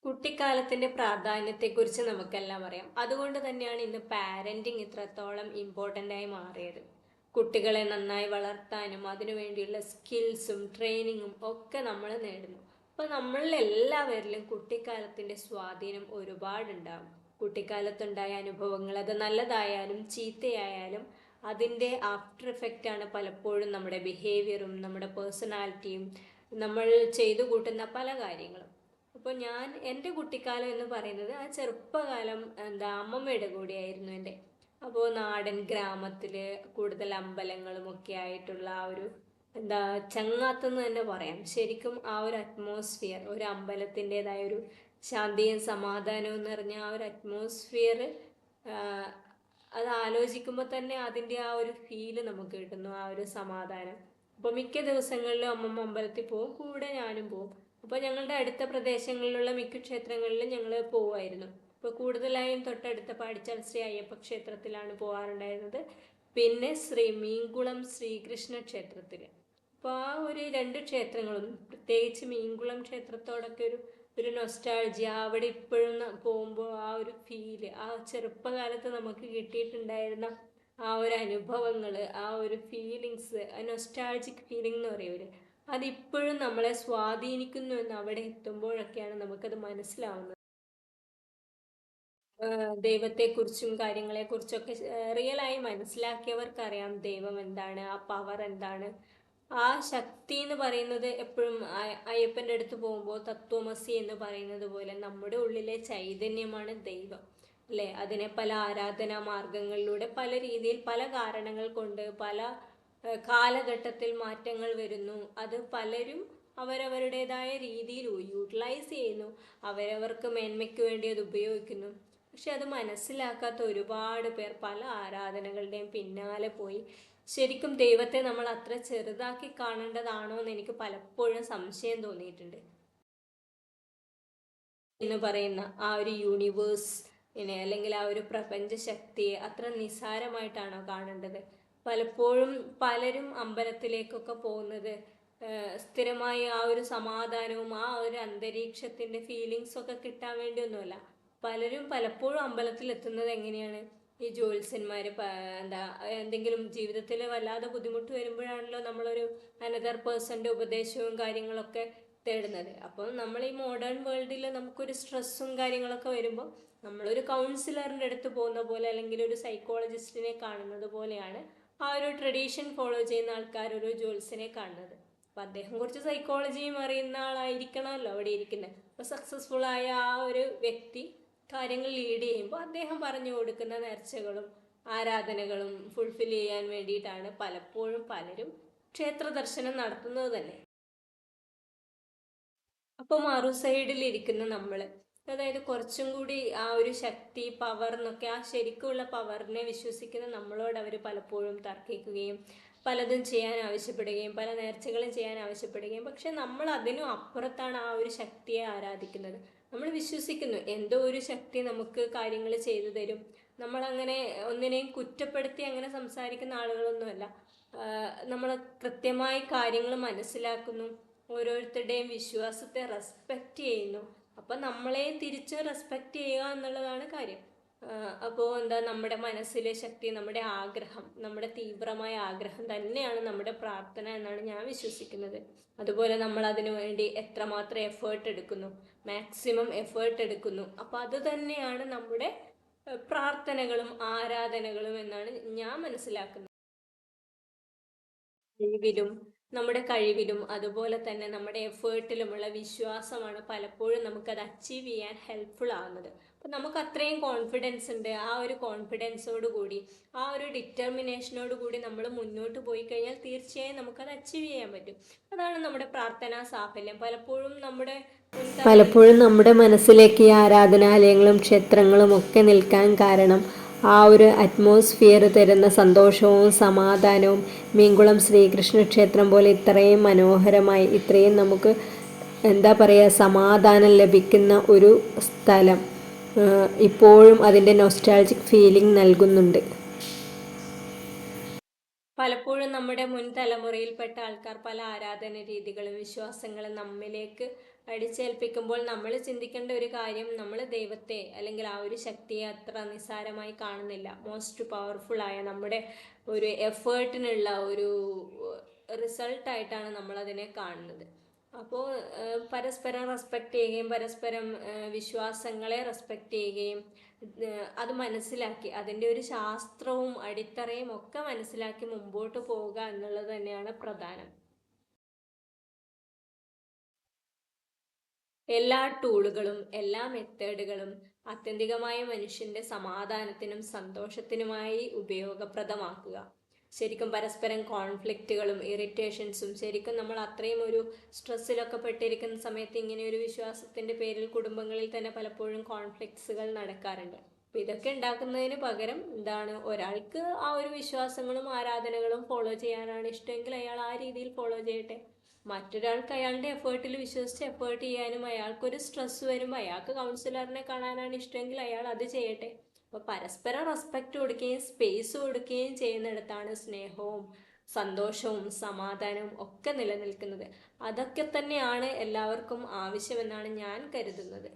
കുട്ടിക്കാലത്തിന്റെ പ്രാധാന്യത്തെക്കുറിച്ച് നമുക്കെല്ലാം അറിയാം. അതുകൊണ്ട് തന്നെയാണ് ഇന്ന് പാരന്റിങ് ഇത്രത്തോളം ഇമ്പോർട്ടൻ്റ് ആയി മാറിയത്. കുട്ടികളെ നന്നായി വളർത്താനും അതിനുവേണ്ടിയുള്ള സ്കിൽസും ട്രെയിനിങ്ങും ഒക്കെ നമ്മൾ നേടുന്നു. അപ്പോൾ നമ്മളിൽ എല്ലാവരിലും കുട്ടിക്കാലത്തിന്റെ സ്വാധീനം ഒരുപാടുണ്ടാകും. കുട്ടിക്കാലത്തുണ്ടായ അനുഭവങ്ങൾ, അത് നല്ലതായാലും ചീത്തയായാലും അതിൻ്റെ ആഫ്റ്റർ എഫക്റ്റ് ആണ് പലപ്പോഴും നമ്മുടെ ബിഹേവിയറും നമ്മുടെ പേഴ്സണാലിറ്റിയും നമ്മൾ ചെയ്തു കൂട്ടുന്ന പല കാര്യങ്ങളും. അപ്പോൾ എൻ്റെ കുട്ടിക്കാലം എന്ന് പറയുന്നത് ആ ചെറുപ്പകാലം അമ്മമ്മയുടെ കൂടെയായിരുന്നു എൻ്റെ. അപ്പോൾ നാടൻ ഗ്രാമത്തിൽ കൂടുതൽ അമ്പലങ്ങളും ഒക്കെ ആയിട്ടുള്ള ആ ഒരു ചങ്ങാത്തെന്ന് തന്നെ പറയാം. ശരിക്കും ആ ഒരു അറ്റ്മോസ്ഫിയർ, ഒരു അമ്പലത്തിൻ്റെതായ ഒരു ശാന്തിയും സമാധാനവും നിറഞ്ഞ ആ ഒരു അറ്റ്മോസ്ഫിയർ, അത് ആലോചിക്കുമ്പോൾ തന്നെ അതിൻ്റെ ആ ഒരു ഫീല് നമുക്ക് കിട്ടുന്നു, ആ ഒരു സമാധാനം. അപ്പോൾ മിക്ക ദിവസങ്ങളിലും അമ്മമ്മ അമ്പലത്തിൽ പോകും, കൂടെ ഞാനും പോകും. അപ്പോൾ ഞങ്ങളുടെ അടുത്ത പ്രദേശങ്ങളിലുള്ള മിക്ക ക്ഷേത്രങ്ങളിലും ഞങ്ങൾ പോവുമായിരുന്നു. ഇപ്പോൾ കൂടുതലായും തൊട്ടടുത്ത പാടിച്ചാൽ ശ്രീ അയ്യപ്പ ക്ഷേത്രത്തിലാണ് പോകാറുണ്ടായിരുന്നത്. പിന്നെ മീൻകുളം ശ്രീകൃഷ്ണ ക്ഷേത്രത്തിൽ. അപ്പോൾ ആ ഒരു രണ്ട് ക്ഷേത്രങ്ങളും, പ്രത്യേകിച്ച് മീൻകുളം ക്ഷേത്രത്തോടൊക്കെ ഒരു നൊസ്റ്റാൾജിയ, അവിടെ ഇപ്പോഴും പോകുമ്പോൾ ആ ഒരു ഫീല്, ആ ചെറുപ്പകാലത്ത് നമുക്ക് കിട്ടിയിട്ടുണ്ടായിരുന്ന ആ ഒരു അനുഭവങ്ങൾ, ആ ഒരു ഫീലിങ്സ്, നൊസ്റ്റാൾജിക് ഫീലിംഗ് എന്ന് പറയൂലേ, അതിപ്പോഴും നമ്മളെ സ്വാധീനിക്കുന്നു എന്ന് അവിടെ എത്തുമ്പോഴൊക്കെയാണ് നമുക്കത് മനസ്സിലാവുന്നത്. ദൈവത്തെക്കുറിച്ചും കാര്യങ്ങളെക്കുറിച്ചൊക്കെ റിയലായി മനസ്സിലാക്കിയവർക്കറിയാം ദൈവം എന്താണ്, ആ പവർ എന്താണ്. ആ ശക്തി എന്ന് പറയുന്നത് എപ്പോഴും അയ്യപ്പൻ്റെ അടുത്ത് പോകുമ്പോൾ തത്വമസി എന്ന് പറയുന്നത് പോലെ നമ്മുടെ ഉള്ളിലെ ചൈതന്യമാണ് ദൈവം, അല്ലേ? അതിനെ പല ആരാധനാ മാർഗങ്ങളിലൂടെ പല രീതിയിൽ പല കാരണങ്ങൾ കൊണ്ട് പല കാലഘട്ടത്തിൽ മാറ്റങ്ങൾ വരുന്നു. അത് പലരും അവരവരുടേതായ രീതിയിൽ യൂട്ടിലൈസ് ചെയ്യുന്നു, അവരവർക്ക് മേന്മയ്ക്ക് വേണ്ടി അത് ഉപയോഗിക്കുന്നു. പക്ഷെ അത് മനസ്സിലാക്കാത്ത ഒരുപാട് പേർ പല ആരാധനകളുടെയും പിന്നാലെ പോയി ശരിക്കും ദൈവത്തെ നമ്മൾ അത്ര ചെറുതാക്കി കാണേണ്ടതാണോ എന്ന് എനിക്ക് പലപ്പോഴും സംശയം തോന്നിയിട്ടുണ്ട്. എന്ന് പറയുന്ന ആ ഒരു യൂണിവേഴ്സ് അല്ലെങ്കിൽ ആ ഒരു പ്രപഞ്ച ശക്തിയെ അത്ര നിസ്സാരമായിട്ടാണോ കാണേണ്ടത്? പലപ്പോഴും പലരും അമ്പലത്തിലേക്കൊക്കെ പോകുന്നത് സ്ഥിരമായി ആ ഒരു സമാധാനവും ആ ഒരു അന്തരീക്ഷത്തിൻ്റെ ഫീലിങ്സൊക്കെ കിട്ടാൻ വേണ്ടിയൊന്നുമല്ല. പലരും പലപ്പോഴും അമ്പലത്തിൽ എത്തുന്നത് എങ്ങനെയാണ്? ഈ ജ്യോത്സ്യന്മാർ എന്തെങ്കിലും ജീവിതത്തിൽ വല്ലാതെ ബുദ്ധിമുട്ട് വരുമ്പോഴാണല്ലോ നമ്മളൊരു അനദർ പേഴ്സൻ്റെ ഉപദേശവും കാര്യങ്ങളൊക്കെ തേടുന്നത്. അപ്പം നമ്മൾ ഈ മോഡേൺ വേൾഡിൽ നമുക്കൊരു സ്ട്രെസ്സും കാര്യങ്ങളൊക്കെ വരുമ്പോൾ നമ്മളൊരു കൗൺസിലറിൻ്റെ അടുത്ത് പോകുന്ന പോലെ അല്ലെങ്കിൽ ഒരു സൈക്കോളജിസ്റ്റിനെ കാണുന്നത് പോലെയാണ് ആ ഒരു ട്രഡീഷൻ ഫോളോ ചെയ്യുന്ന ആൾക്കാർ ഒരു ജ്യോത്സ്യനെ കാണുന്നത്. അപ്പം അദ്ദേഹം കുറച്ച് സൈക്കോളജിയും അറിയുന്ന ആളായിരിക്കണമല്ലോ അവിടെ ഇരിക്കുന്നത്. അപ്പോൾ സക്സസ്ഫുൾ ആയ ആ ഒരു വ്യക്തി കാര്യങ്ങൾ ലീഡ് ചെയ്യുമ്പോൾ അദ്ദേഹം പറഞ്ഞു കൊടുക്കുന്ന നേർച്ചകളും ആരാധനകളും ഫുൾഫിൽ ചെയ്യാൻ വേണ്ടിയിട്ടാണ് പലപ്പോഴും പലരും ക്ഷേത്ര ദർശനം നടത്തുന്നത് തന്നെ. അപ്പോൾ മറു സൈഡിലിരിക്കുന്ന നമ്മൾ, അതായത് കുറച്ചും കൂടി ആ ഒരു ശക്തി, പവർ എന്നൊക്കെ, ആ ശരിക്കുള്ള പവറിനെ വിശ്വസിക്കുന്ന നമ്മളോട് അവർ പലപ്പോഴും തർക്കിക്കുകയും പലതും ചെയ്യാൻ ആവശ്യപ്പെടുകയും പല നേർച്ചകളും ചെയ്യാൻ ആവശ്യപ്പെടുകയും, പക്ഷെ നമ്മൾ അതിനും അപ്പുറത്താണ് ആ ഒരു ശക്തിയെ ആരാധിക്കുന്നത്. നമ്മൾ വിശ്വസിക്കുന്നു എന്തോ ഒരു ശക്തി നമുക്ക് കാര്യങ്ങൾ ചെയ്തു തരും. നമ്മളങ്ങനെ ഒന്നിനെയും കുറ്റപ്പെടുത്തി അങ്ങനെ സംസാരിക്കുന്ന ആളുകളൊന്നുമല്ല. നമ്മൾ കൃത്യമായി കാര്യങ്ങൾ മനസ്സിലാക്കുന്നു, ഓരോരുത്തരുടെയും വിശ്വാസത്തെ റെസ്പെക്റ്റ് ചെയ്യുന്നു. അപ്പം നമ്മളെ തിരിച്ച് റെസ്പെക്റ്റ് ചെയ്യുക എന്നുള്ളതാണ് കാര്യം. അപ്പോൾ നമ്മുടെ മനസ്സിലെ ശക്തി, നമ്മുടെ ആഗ്രഹം, നമ്മുടെ തീവ്രമായ ആഗ്രഹം തന്നെയാണ് നമ്മുടെ പ്രാർത്ഥന എന്നാണ് ഞാൻ വിശ്വസിക്കുന്നത്. അതുപോലെ നമ്മൾ അതിനു വേണ്ടി എത്രമാത്രം എഫേർട്ട് എടുക്കുന്നു, മാക്സിമം എഫേർട്ട് എടുക്കുന്നു. അപ്പോൾ അത് തന്നെയാണ് നമ്മുടെ പ്രാർത്ഥനകളും ആരാധനകളും എന്നാണ് ഞാൻ മനസ്സിലാക്കുന്നത്. നമ്മുടെ കഴിവിലും അതുപോലെ തന്നെ നമ്മുടെ എഫേർട്ടിലുമുള്ള വിശ്വാസമാണ് പലപ്പോഴും നമുക്കത് അച്ചീവ് ചെയ്യാൻ ഹെൽപ്ഫുൾ ആവുന്നത്. അപ്പം നമുക്ക് അത്രയും കോൺഫിഡൻസ് ഉണ്ട്. ആ ഒരു കോൺഫിഡൻസോട് കൂടി, ആ ഒരു ഡിറ്റർമിനേഷനോട് കൂടി നമ്മൾ മുന്നോട്ട് പോയി കഴിഞ്ഞാൽ തീർച്ചയായും നമുക്കത് അച്ചീവ് ചെയ്യാൻ പറ്റും. അതാണ് നമ്മുടെ പ്രാർത്ഥനാ സാഫല്യം. പലപ്പോഴും നമ്മുടെ മനസ്സിലേക്ക് ഈ ആരാധനാലയങ്ങളും ക്ഷേത്രങ്ങളും ഒക്കെ നിൽക്കാൻ കാരണം ആ ഒരു അറ്റ്മോസ്ഫിയർ തരുന്ന സന്തോഷവും സമാധാനവും. മീൻകുളം ശ്രീകൃഷ്ണ ക്ഷേത്രം പോലെ ഇത്രയും മനോഹരമായി, ഇത്രയും നമുക്ക് സമാധാനം ലഭിക്കുന്ന ഒരു സ്ഥലം ഇപ്പോഴും അതിൻ്റെ നൊസ്റ്റാൾജിക് ഫീലിംഗ് നൽകുന്നുണ്ട്. പലപ്പോഴും നമ്മുടെ മുൻ തലമുറയിൽപ്പെട്ട ആൾക്കാർ പല ആരാധന രീതികളും വിശ്വാസങ്ങളും നമ്മിലേക്ക് അടിച്ചേൽപ്പിക്കുമ്പോൾ നമ്മൾ ചിന്തിക്കേണ്ട ഒരു കാര്യം, നമ്മൾ ദൈവത്തെ അല്ലെങ്കിൽ ആ ഒരു ശക്തിയെ അത്ര നിസ്സാരമായി കാണുന്നില്ല. മോസ്റ്റ് പവർഫുൾ ആയ നമ്മുടെ ഒരു എഫേർട്ടിനുള്ള ഒരു റിസൾട്ടായിട്ടാണ് നമ്മളതിനെ കാണുന്നത്. അപ്പോൾ പരസ്പരം റെസ്പെക്റ്റ് ചെയ്യുകയും പരസ്പരം വിശ്വാസങ്ങളെ റെസ്പെക്റ്റ് ചെയ്യുകയും അത് മനസ്സിലാക്കി അതിൻ്റെ ഒരു ശാസ്ത്രവും അടിത്തറയും ഒക്കെ മനസ്സിലാക്കി മുമ്പോട്ട് പോവുക എന്നുള്ളത് തന്നെയാണ് പ്രധാനം. എല്ലാ ടൂളുകളും എല്ലാ മെത്തേഡുകളും ആത്യന്തികമായ മനുഷ്യൻ്റെ സമാധാനത്തിനും സന്തോഷത്തിനുമായി ഉപയോഗപ്രദമാക്കുക. ശരിക്കും പരസ്പരം കോൺഫ്ലിക്റ്റുകളും ഇറിറ്റേഷൻസും, ശരിക്കും നമ്മൾ അത്രയും ഒരു സ്ട്രെസ്സിലൊക്കെ പെട്ടിരിക്കുന്ന സമയത്ത് ഇങ്ങനെ ഒരു വിശ്വാസത്തിൻ്റെ പേരിൽ കുടുംബങ്ങളിൽ തന്നെ പലപ്പോഴും കോൺഫ്ലിക്ട്സുകൾ നടക്കാറുണ്ട്. അപ്പോൾ ഇതൊക്കെ ഉണ്ടാക്കുന്നതിന് പകരം എന്താണ്, ഒരാൾക്ക് ആ ഒരു വിശ്വാസങ്ങളും ആരാധനകളും ഫോളോ ചെയ്യാനാണ് ഇഷ്ടമെങ്കിൽ അയാൾ ആ രീതിയിൽ ഫോളോ ചെയ്യട്ടെ. മറ്റൊരാൾക്ക് അയാളുടെ എഫേർട്ടിൽ വിശ്വസിച്ച് എഫേർട്ട് ചെയ്യാനും അയാൾക്കൊരു സ്ട്രെസ് വരുമ്പോൾ അയാൾക്ക് കൗൺസിലറിനെ കാണാനാണ് ഇഷ്ടമെങ്കിൽ അയാൾ അത് ചെയ്യട്ടെ. അപ്പോൾ പരസ്പരം റെസ്പെക്റ്റ് കൊടുക്കുകയും സ്പേസ് കൊടുക്കുകയും ചെയ്യുന്നിടത്താണ് സ്നേഹവും സന്തോഷവും സമാധാനവും ഒക്കെ നിലനിൽക്കുന്നത്. അതൊക്കെ തന്നെയാണ് എല്ലാവർക്കും ആവശ്യമെന്നാണ് ഞാൻ കരുതുന്നത്.